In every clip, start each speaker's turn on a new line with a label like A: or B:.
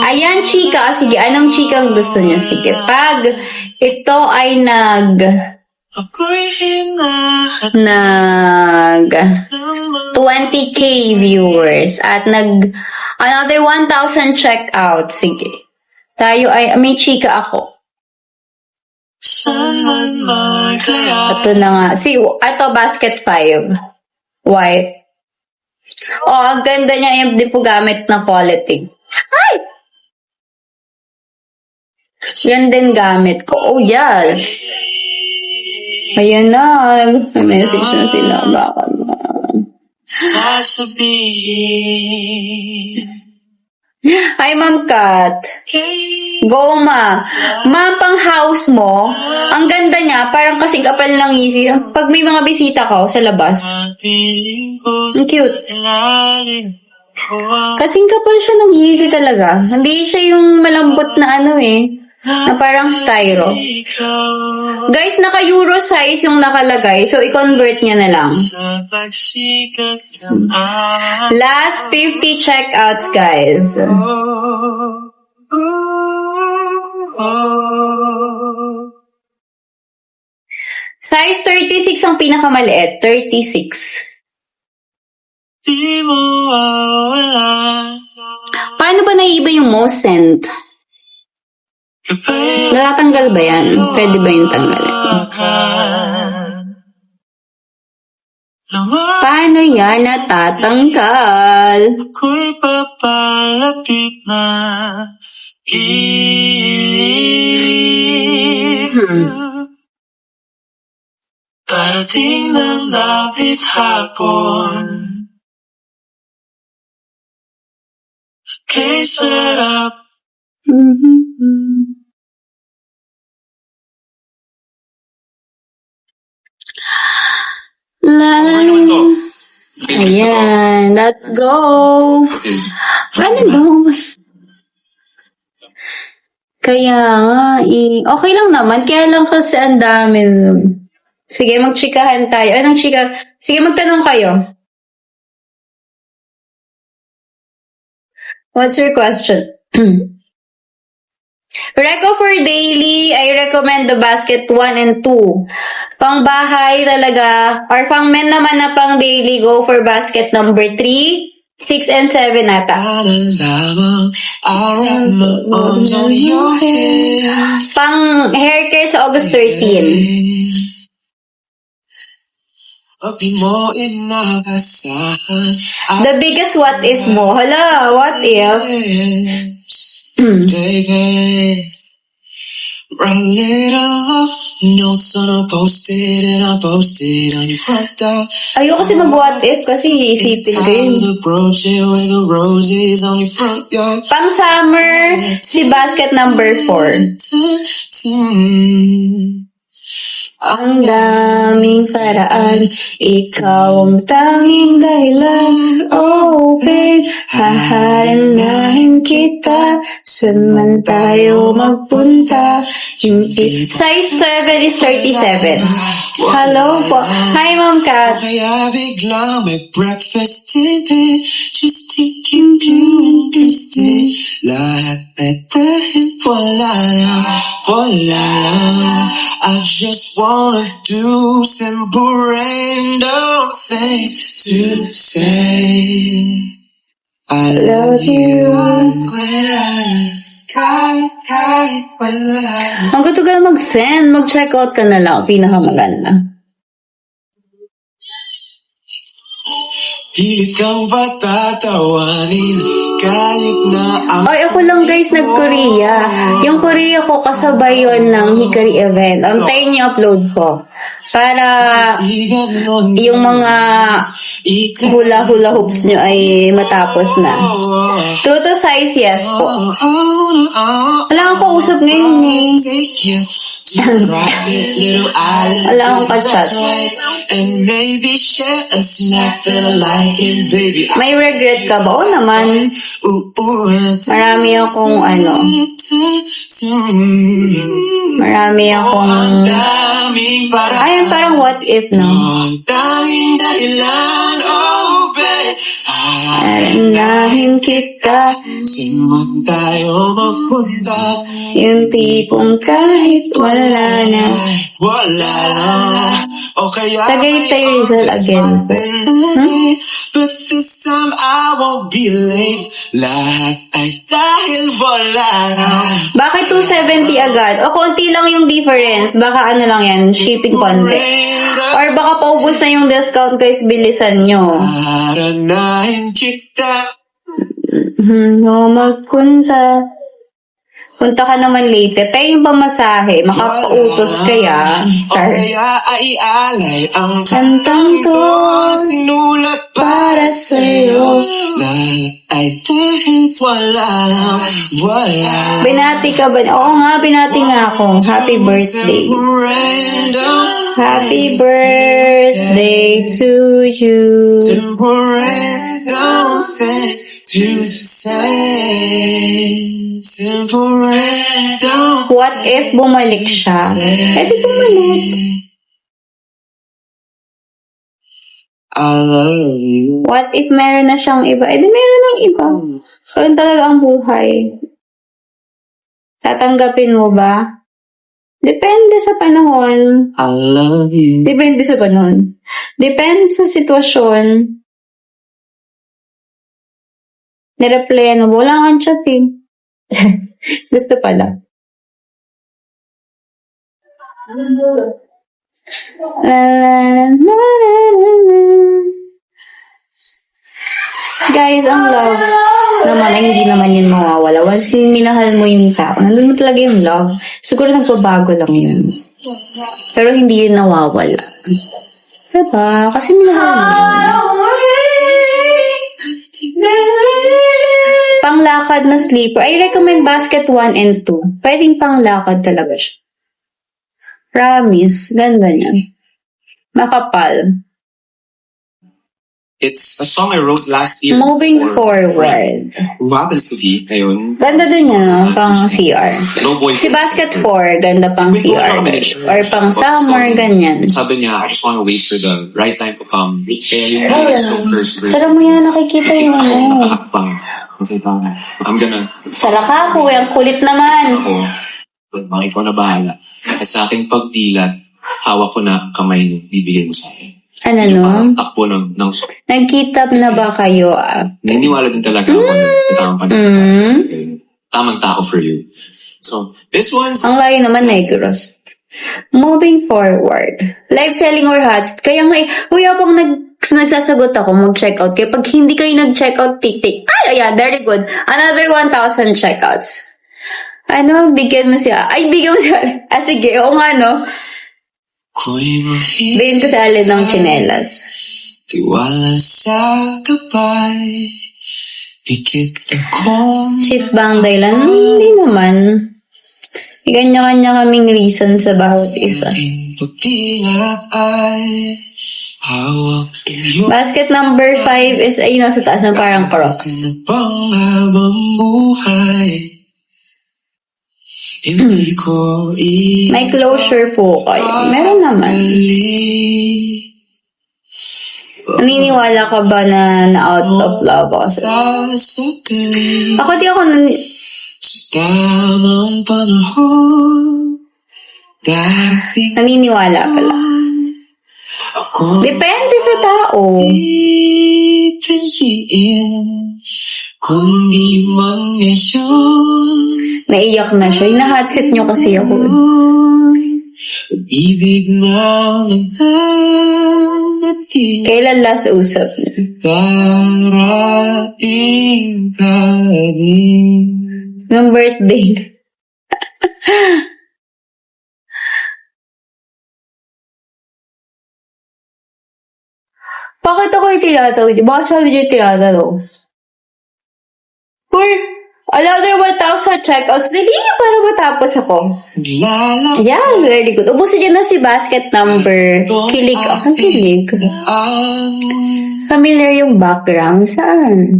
A: Ayan, chika. Sige, anong chikang gusto niyo? Sige, pag ito ay nag 20k viewers at another 1,000 checkout. Sige. Tayo ay, may chika ako. Ito na nga. Ito, basket 5. White. Oh, ang ganda niya. Hindi po gamit na quality. Ay! Yan din gamit ko. Oh, yes. Ayan na. May message na sila. Bakit ba? Hi, Ma'am Kat. Go, Ma. Ma'am, pang house mo, ang ganda niya, parang kasing kapal ng ngisi. Pag may mga bisita ko sa labas, ang cute. Kasing kapal siya ng ngisi talaga. Hindi siya yung malambot na na parang styro. Guys, naka-euro size yung nakalagay, so i-convert niya na lang. Last 50 checkouts, guys. Size 36 ang pinakamaliit. 36. Paano ba naiiba yung most sent? Natatanggal ba yan? Pwede ba yung tanggalin? Paano yan natatanggal?
B: Ako'y papalapit na parating ng lapit hapon. Kay sarap.
A: Ayan, let's go. Ano ba? Kaya nga, okay lang naman. Kaya lang kasi ang dami. Sige, magchikahan tayo. Anong chika? Sige, magtanong kayo. What's your question? Reco for daily, I recommend the basket 1 and 2. Pang bahay talaga, or pang men naman na pang daily, go for basket number 3, 6, and 7 ata. Pang hair care sa August 13. The biggest what if mo. Hala, what if?
B: Baby, write little love notes on a post-it and I post it on your front door.
A: Ayoko kasi mag-what if kasi isipin ko yun. Pang summer, si basket number 4. Ang daming paraan, ikaw ang tanging dahilan. Oh, babe, haharanahin kita, saan man tayo magpunta. Size 7 is 37. Hello po. Hi, Ma'am Kat.
B: Kaya biglang may breakfast in bed, just to keep you interested. Lahat ay dahil wala lang. I just wanna do simple random things to say. I love you.
A: Ang gusto ka mag-send, mag-checkout ka na lang. Pinakamaganda.
B: Pilit kang patatawanin kahit na ang...
A: Ay, ako lang guys, nag-Korea. Yung Korea ko, kasabay yun ng Hikari event. Antayin niyo upload ko. Para yung mga hula-hula hoops nyo ay matapos na. True to size, yes po. Wala akong kausap ngayon eh. Wala akong ka-chat. May regret ka ba? Oo naman. Marami akong ayun, parang what if, no? Aranahin kita.
B: Saan tayo magpunta?
A: Yung tipong kahit wala na.
B: Wala na. O kaya
A: Tagaytay Rizal again.
B: But this time I won't be late. Lahat ay dahil wala na.
A: Bakit 270 agad? O konti lang yung difference. Baka ano lang yan, shipping konti. Or baka paubos na yung discount guys, bilisan nyo.
B: Aranahin kita.
A: No, magpunta. Punta ka naman late. Pero yung pamasahe, makapautos kaya.
B: O kaya ay alay ang
A: Kantang to
B: sinulat para sa'yo. Lahat ay dahil wala lang, wala.
A: Binati ka ba? Oo nga, binati nga ako. Happy birthday.
B: Random,
A: Happy birthday to you.
B: random thing to say. Simple random.
A: What if bumalik siya? Eh di bumalik.
B: I love you.
A: What if meron na siyang iba? Eh di meron ng iba. Ganun talaga ang buhay. Tatanggapin mo ba? Depende sa panahon.
B: I love you.
A: Depende sa panahon. Depende sa sitwasyon. Nireplyan mo. Wala kang chat eh. Gusto pala. Guys, ang love naman ay hindi naman yun mawawala. Once minahal mo yung tao, nandun mo talaga yung love. Siguro nagbabago lang yun. Pero hindi yun nawawala. Diba? Kasi minahal mo yun. Panglakad na sleeper. I recommend basket 1 and 2. Pwedeng panglakad talaga siya. Promise. Ganda niya. Makapal.
C: It's a song I wrote last year.
A: Moving
C: for
A: forward.
C: who happens to be, ngayon.
A: Ganda din niya, no? Pang CR.
C: No boys.
A: Si basket 4, ganda pang
C: We go
A: CR.
C: na kami ni Sher.
A: Or pang summer, ganyan.
C: Sabi niya, I just wanna wait for the right time to come. Kaya yung lyrics ng first verse.
A: Sarap mo yan, nakikita yung ano.
C: Nakakapang. Kasi parang, I'm gonna,
A: Sarap ako, ang kulit naman.
C: ako, mga ikaw na bahala. At sa aking pagdilat, hawak ko na kamay na bibigay mo sa akin.
A: Ano,
C: Yung
A: no?
C: parang takbo ng
A: Nagkita na ba kayo?
C: naniniwala din talaga ako na tamang panahon. Tamang tao for you. So, this one's
A: Ang layo naman, Negros. Moving forward. Live selling or hats. Kaya nga, kuya, pang nagsasagot ako, mag-check out. Kaya pag hindi kayo nag-check out, tik-tik. Ay, ayan, very good. Another 1,000 checkouts. Ano, bigyan mo siya. Ay, bigyan mo siya. Sige, oo nga, no?
B: Ko'y
A: Bigyan ko sa alin ng tsinelas.
B: tiwala sa gabay. Pikit akong
A: Shit ba ang dahilan? Hindi naman. Kanya-kanya kaming reason sa bawat isa.
B: aking pagtila ay hawak iyong
A: Basket number 5 is ay nasa taas na parang cross.
B: pang habang buhay. Hindi ko
A: May closure po kayo. Meron naman. Naniniwala ka ba na out of love ako?
B: Sasakali
A: Ako di ako
B: sa tamang panahon. Dahil
A: naniniwala pala.
B: ako
A: Depende sa tao.
B: pipiliin kung di man ngayon.
A: Naiyak na siya. Hina-hotset nyo kasi ako.
B: Ibig na nananatili
A: Kailan last usap niyo?
B: parating ka din.
A: Nung birthday. Bakit ako yung tinatawag? Bakit siya yung tinatawag? Uy! Another 1,000 checkouts. Dali para matapos ako.
B: Lalaki
A: Yeah, very good. Ubusin niyo na si basket number. Kilig ako. Kilig. Familiar yung background. Saan?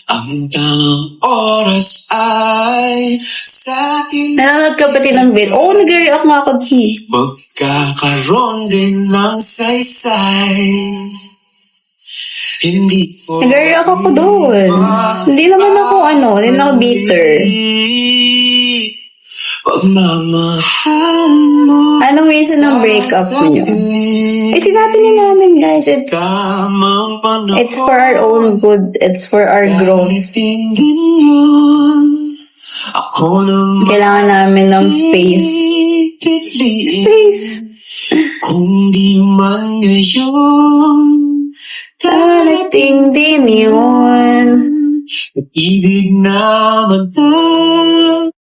B: ang tamang oras ay sa atin
A: Nanonood ka pati ng vid. Oo, nag-react nga ako.
B: magkakaroon din ng saysay. Hindi ko
A: Nag-react ako doon. Hindi naman ako hindi naman ako bitter.
B: pagmamahal mo.
A: Anong reason ng breakup niyo? Sinabi na namin guys,
B: Tamang panahon.
A: it's for our own good, it's for our growth.
B: Anything din yun. Ako naman
A: Kailangan namin ng space.
B: pipiliin.
A: Space!
B: Kung di man ngayon,
A: Darating din yun.
B: ibig naman tayo.